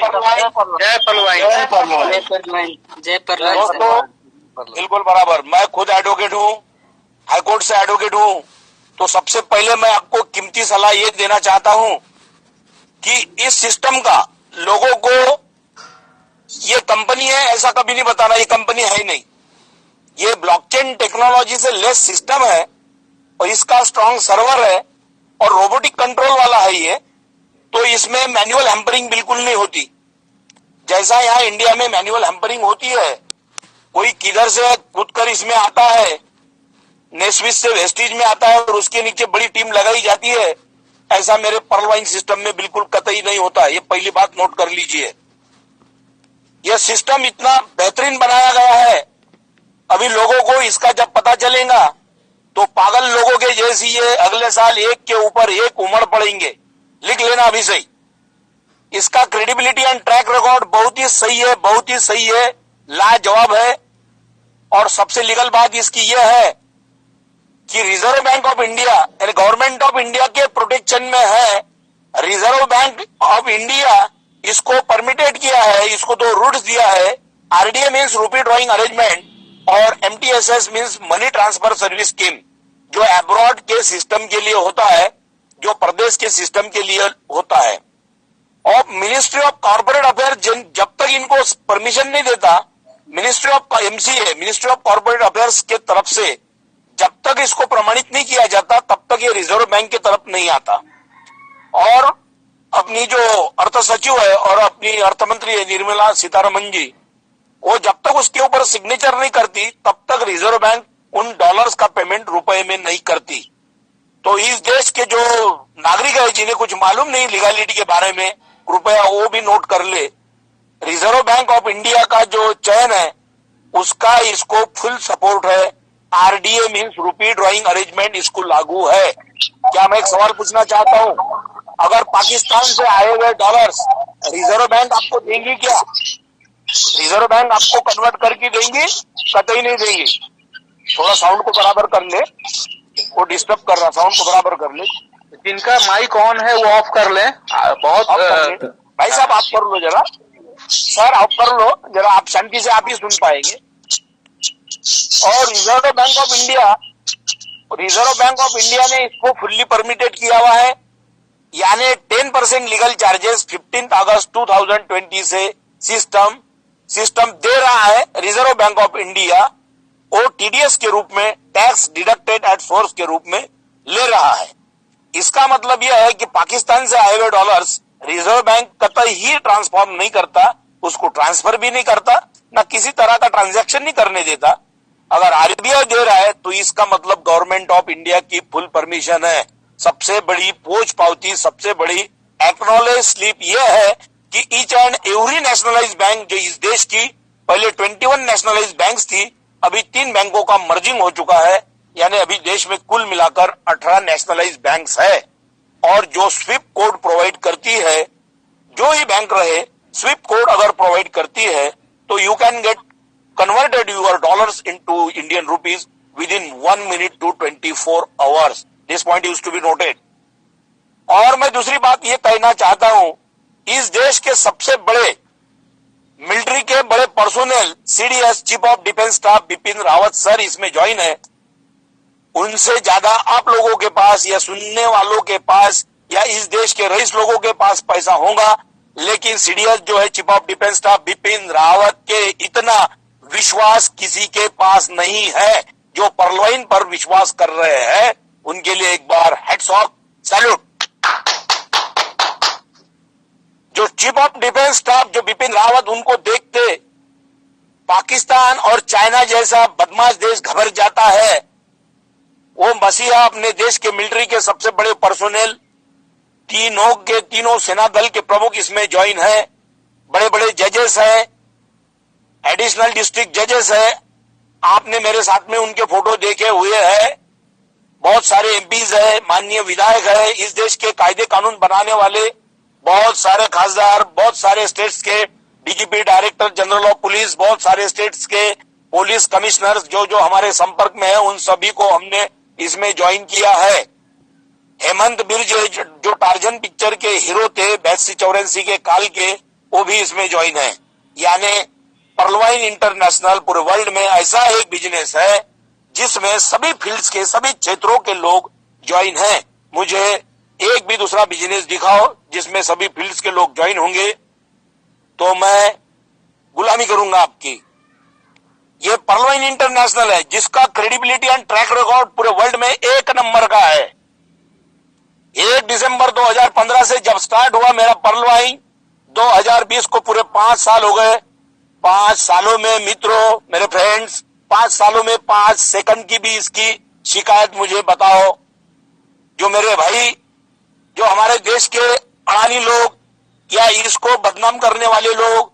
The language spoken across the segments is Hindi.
जय परलवाइन। दोस्तों बिल्कुल बराबर, मैं खुद एडवोकेट हूँ, हाईकोर्ट से एडवोकेट हूँ। तो सबसे पहले मैं आपको कीमती सलाह ये देना चाहता हूँ कि इस सिस्टम का लोगों को ये कंपनी है ऐसा कभी नहीं बताना, ये कंपनी है ही नहीं। ये ब्लॉकचेन टेक्नोलॉजी से लेस सिस्टम है और इसका स्ट्रांग सर्वर है और रोबोटिक कंट्रोल वाला है ये। तो इसमें मैनुअल हैम्परिंग बिल्कुल नहीं होती, जैसा यहाँ इंडिया में मैनुअल हैम्परिंग होती है। कोई किधर से कूदकर इसमें आता है, नेस्विच से वेस्टिज में आता है और उसके नीचे बड़ी टीम लगाई जाती है, ऐसा मेरे परलवाइन सिस्टम में बिल्कुल कतई नहीं होता। ये पहली बात नोट कर लीजिए। यह सिस्टम इतना बेहतरीन बनाया गया है, अभी लोगों को इसका जब पता चलेगा तो पागल लोगों के जैसी ये अगले साल एक के ऊपर एक उमड़ पड़ेंगे। लिख लेना अभी से ही। इसका क्रेडिबिलिटी एंड ट्रैक रिकॉर्ड बहुत ही सही है, बहुत ही सही है, लाजवाब है। और सबसे लीगल बात इसकी यह है कि रिजर्व बैंक ऑफ इंडिया यानी गवर्नमेंट ऑफ इंडिया के प्रोटेक्शन में है। रिजर्व बैंक ऑफ इंडिया इसको परमिटेड किया है, इसको तो रूल्स दिया है। RDA means rupee drawing arrangement और MTSS means money transfer service scheme, जो अब्रॉड के सिस्टम के लिए होता है, जो प्रदेश के सिस्टम के लिए होता है। और मिनिस्ट्री ऑफ कॉर्पोरेट अफेयर जब तक इनको परमिशन नहीं देता, ministry of MCA ministry of corporate affairs के तरफ से जब तक इसको प्रमाणित नहीं किया जाता तब तक ये रिजर्व बैंक की तरफ नहीं आता। और अपनी जो अर्थ सचिव है और अपनी अर्थ मंत्री है निर्मला सीतारमण जी, वो जब तक उसके ऊपर सिग्नेचर नहीं करती तब तक रिजर्व बैंक उन डॉलर्स का पेमेंट रुपए में नहीं करती। तो इस देश के जो नागरिक है जिन्हें कुछ मालूम नहीं लीगलिटी के बारे में, कृपया वो भी नोट कर ले। रिजर्व बैंक ऑफ इंडिया का जो चयन है उसका इसको फुल सपोर्ट है। RDA means rupee drawing arrangement इसको लागू है। क्या मैं एक सवाल पूछना चाहता हूँ, अगर पाकिस्तान से आए हुए डॉलर्स रिजर्व बैंक आपको देंगी क्या? रिजर्व बैंक आपको कन्वर्ट करके देंगी? कतई नहीं देंगी। थोड़ा साउंड को बराबर कर ले, वो डिस्टर्ब कर रहा, साउंड को बराबर कर ले। जिनका माइक ऑन है वो ऑफ कर ले। बहुत भाई साहब आप कर लो जरा, सर आप कर लो जरा, आप शांति से आप ही सुन पाएंगे। और रिजर्व बैंक ऑफ इंडिया ने इसको फुल्ली परमिटेड किया हुआ है, यानी 10% लीगल चार्जेस 15 अगस्त 2020 से सिस्टम दे रहा है रिजर्व बैंक ऑफ इंडिया। वो टीडीएस के रूप में, टैक्स डिडक्टेड एट सोर्स के रूप में ले रहा है। इसका मतलब यह है कि पाकिस्तान से आए हुए डॉलर्स रिजर्व बैंक कतई ही ट्रांसफॉर्म नहीं करता, उसको ट्रांसफर भी नहीं करता, ना किसी तरह का ट्रांजैक्शन नहीं करने देता। अगर आरबीआई दे रहा है तो इसका मतलब गवर्नमेंट ऑफ इंडिया की फुल परमिशन है। सबसे बड़ी पोच पावती, सबसे बड़ी एक्नॉलेज स्लिप यह है कि each and every nationalised bank जो इस देश की, पहले 21 नेशनलाइज्ड बैंक्स थी, अभी 3 बैंकों का मर्जिंग हो चुका है, यानी अभी देश में कुल मिलाकर 18 नेशनलाइज्ड बैंक्स है। और जो स्विफ्ट कोड प्रोवाइड करती है, जो ही बैंक रहे, स्विफ्ट कोड अगर प्रोवाइड करती है तो you can get converted your dollars into Indian rupees within 1 minute to 24 hours. This point is to be noted. और मैं दूसरी बात ये कहना चाहता हूं, इस देश के सबसे बड़े मिलिट्री के बड़े personnel CDS chief of defence staff Bipin Rawat sir इसमें ज्वाइन है। उनसे ज्यादा आप लोगों के पास या सुनने वालों के पास या इस देश के रईस लोगों के पास पैसा होगा, लेकिन सीडीएस जो है chief of defence staff Bipin Rawat के इतना विश्वास किसी के पास नहीं है। जो परलवाइन पर विश्वास कर रहे हैं उनके लिए एक बार हेड्स ऑफ सैल्यूट। जो चीफ ऑफ डिफेंस स्टाफ जो बिपिन रावत, उनको देखते पाकिस्तान और चाइना जैसा बदमाश देश घबर जाता है। वो मसीहा अपने देश के मिलिट्री के सबसे बड़े पर्सोनेल, तीनों सेना दल के प्रमुख इसमें ज्वाइन है। बड़े बड़े जजेस हैं, एडिशनल डिस्ट्रिक्ट जजेस हैं, आपने मेरे साथ में उनके फोटो देखे हुए हैं। बहुत सारे एमपीज है, माननीय विधायक है, इस देश के कायदे कानून बनाने वाले बहुत सारे खासदार, बहुत सारे स्टेट्स के DGP, director general of police, बहुत सारे स्टेट्स के पुलिस कमिश्नर्स जो हमारे संपर्क में है, उन सभी को हमने इसमें ज्वाइन किया है। हेमंत बिर्ज जो टार्जन पिक्चर के हीरो थे 82-84 के काल के, वो भी इसमें ज्वाइन है। यानी पर्लवाइन इंटरनेशनल पूरे वर्ल्ड में ऐसा एक बिजनेस है जिसमें सभी फील्ड्स के, सभी क्षेत्रों के लोग ज्वाइन हैं। मुझे एक भी दूसरा बिजनेस दिखाओ जिसमें सभी फील्ड्स के लोग ज्वाइन होंगे तो मैं गुलामी करूंगा आपकी। ये पर्लवाइन इंटरनेशनल है जिसका क्रेडिबिलिटी एंड ट्रैक रिकॉर्ड पूरे वर्ल्ड में 1 नंबर का है। 1 दिसंबर 2015 से जब स्टार्ट हुआ मेरा पर्लवाइन, 2020 को पूरे 5 साल हो गए। 5 सालों में मित्रों, मेरे फ्रेंड्स, 5 सालों में 5 सेकंड की भी इसकी शिकायत मुझे बताओ। जो मेरे भाई, जो हमारे देश के अड़ानी लोग या इसको बदनाम करने वाले लोग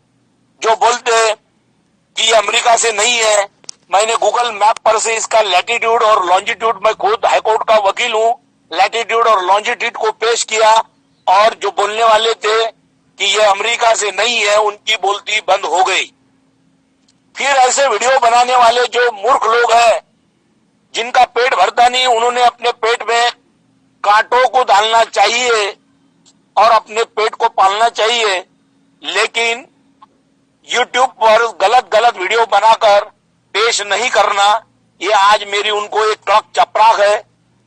जो बोलते हैं कि ये अमेरिका से नहीं है, मैंने गूगल मैप पर से इसका लैटिट्यूड और लॉन्जिट्यूड, मैं खुद हाईकोर्ट का वकील हूं, लैटिट्यूड और लॉन्जिट्यूड को पेश किया और जो बोलने वाले थे कि ये अमेरिका से नहीं है उनकी बोलती बंद हो गई। फिर ऐसे वीडियो बनाने वाले जो मूर्ख लोग हैं जिनका पेट भरता नहीं, उन्होंने अपने पेट में कांटों को डालना चाहिए और अपने पेट को पालना चाहिए, लेकिन YouTube पर गलत गलत वीडियो बनाकर पेश नहीं करना, ये आज मेरी उनको एक कड़क चपराक है,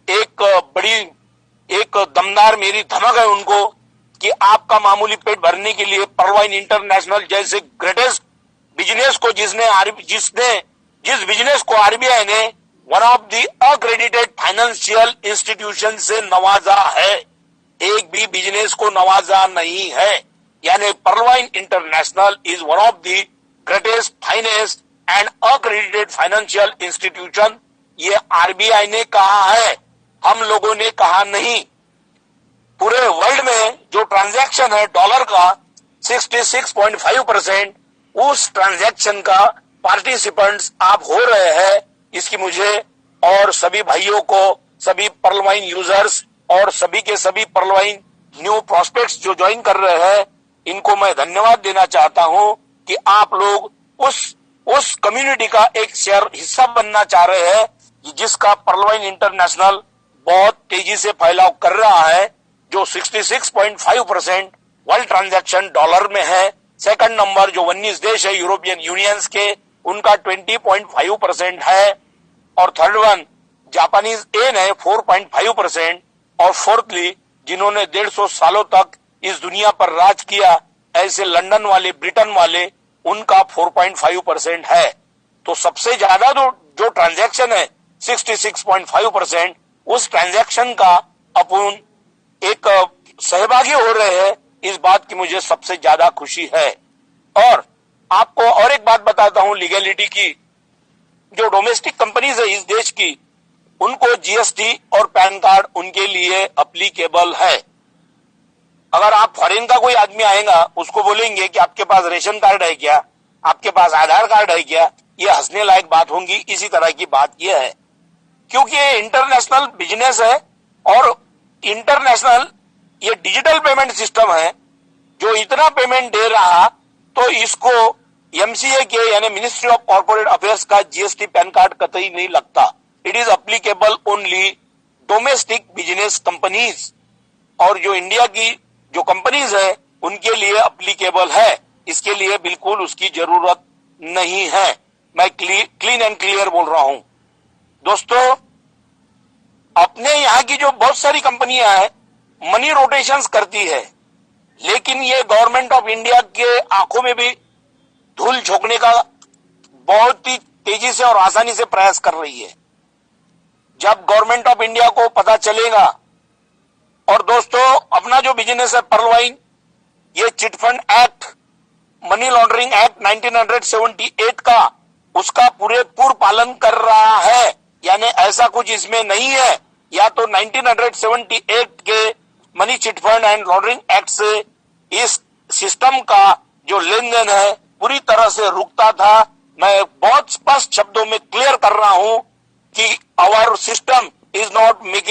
एक दमदार मेरी धमक है उनको कि आपका मामूली पेट भरने के लिए पर्लवाइन इंटरनेशनल जैसे ग्रेटेस्ट बिजनेस को जिस बिजनेस को आरबीआई ने one of the accredited financial institution से नवाजा है, एक भी बिजनेस को नवाजा नहीं है। यानी पर्लवाइन international is one of the greatest finance and accredited financial institution, ये आरबीआई ने कहा है, हम लोगों ने कहा नहीं। पूरे वर्ल्ड में जो ट्रांजैक्शन है डॉलर का 66.5%, उस ट्रांजैक्शन का पार्टिसिपेंट्स आप हो रहे हैं, इसकी मुझे और सभी भाइयों को, सभी पर्लवाइन यूजर्स और सभी के सभी पर्लवाइन न्यू प्रोस्पेक्ट्स जो ज्वाइन कर रहे हैं, इनको मैं धन्यवाद देना चाहता हूं कि आप लोग उस कम्युनिटी का एक शेयर हिस्सा बनना चाह रहे हैं जिसका पर्लवाइन इंटरनेशनल बहुत तेजी से फैलाव कर रहा है, जो 66.5% वर्ल्ड ट्रांजैक्शन डॉलर में है। सेकंड नंबर जो 19 देश है यूरोपियन यूनियंस के, उनका 20.5% है, और थर्ड वन जापानीज येन है 4.5%, और फोर्थली जिन्होंने 150 सालों तक इस दुनिया पर राज किया, ऐसे लंदन वाले, ब्रिटेन वाले, उनका 4.5% है। तो सबसे ज्यादा जो ट्रांजैक्शन है 66.5%, उस ट्रांजैक्शन का अपन एक सहभागी हो रहे हैं, इस बात की मुझे सबसे ज्यादा खुशी है। और आपको और एक बात बताता हूं लीगैलिटी की, जो डोमेस्टिक कंपनीज है इस देश की, उनको जीएसटी और पैन कार्ड उनके लिए अप्लीकेबल है। अगर आप फॉरेन का कोई आदमी आएगा, उसको बोलेंगे कि आपके पास रेशन कार्ड है क्या, आपके पास आधार कार्ड है क्या, ये हंसने लायक बात होंगी। इसी तरह की बात यह है, क्योंकि ये इंटरनेशनल बिजनेस है और इंटरनेशनल ये डिजिटल पेमेंट सिस्टम है जो इतना पेमेंट दे रहा, तो इसको एमसीए के यानी मिनिस्ट्री ऑफ कॉर्पोरेट अफेयर्स का जीएसटी पैन कार्ड कतई नहीं लगता। It is applicable only domestic business companies, और जो इंडिया की जो कंपनीज है उनके लिए अप्लीकेबल है, इसके लिए बिल्कुल उसकी जरूरत नहीं है। मैं क्लीन एंड क्लियर बोल रहा हूं दोस्तों। अपने यहाँ की जो बहुत सारी कंपनियां हैं मनी रोटेशंस करती है, लेकिन ये गवर्नमेंट ऑफ इंडिया के आंखों में भी धूल झोंकने का बहुत ही तेजी से और आसानी से प्रयास कर रही है। जब गवर्नमेंट ऑफ इंडिया को पता चलेगा, और दोस्तों अपना जो बिजनेस है पर्लवाइन, ये chit fund act, money laundering act 1978 का, उसका पूर्ण पालन कर रहा है। यानी ऐसा कुछ इसमें नहीं है, या तो 1978 के money chit fund and laundering act से इस सिस्टम का जो लेन देन है पूरी तरह से रुकता था। मैं बहुत स्पष्ट शब्दों में क्लियर कर रहा हूं कि our system is not making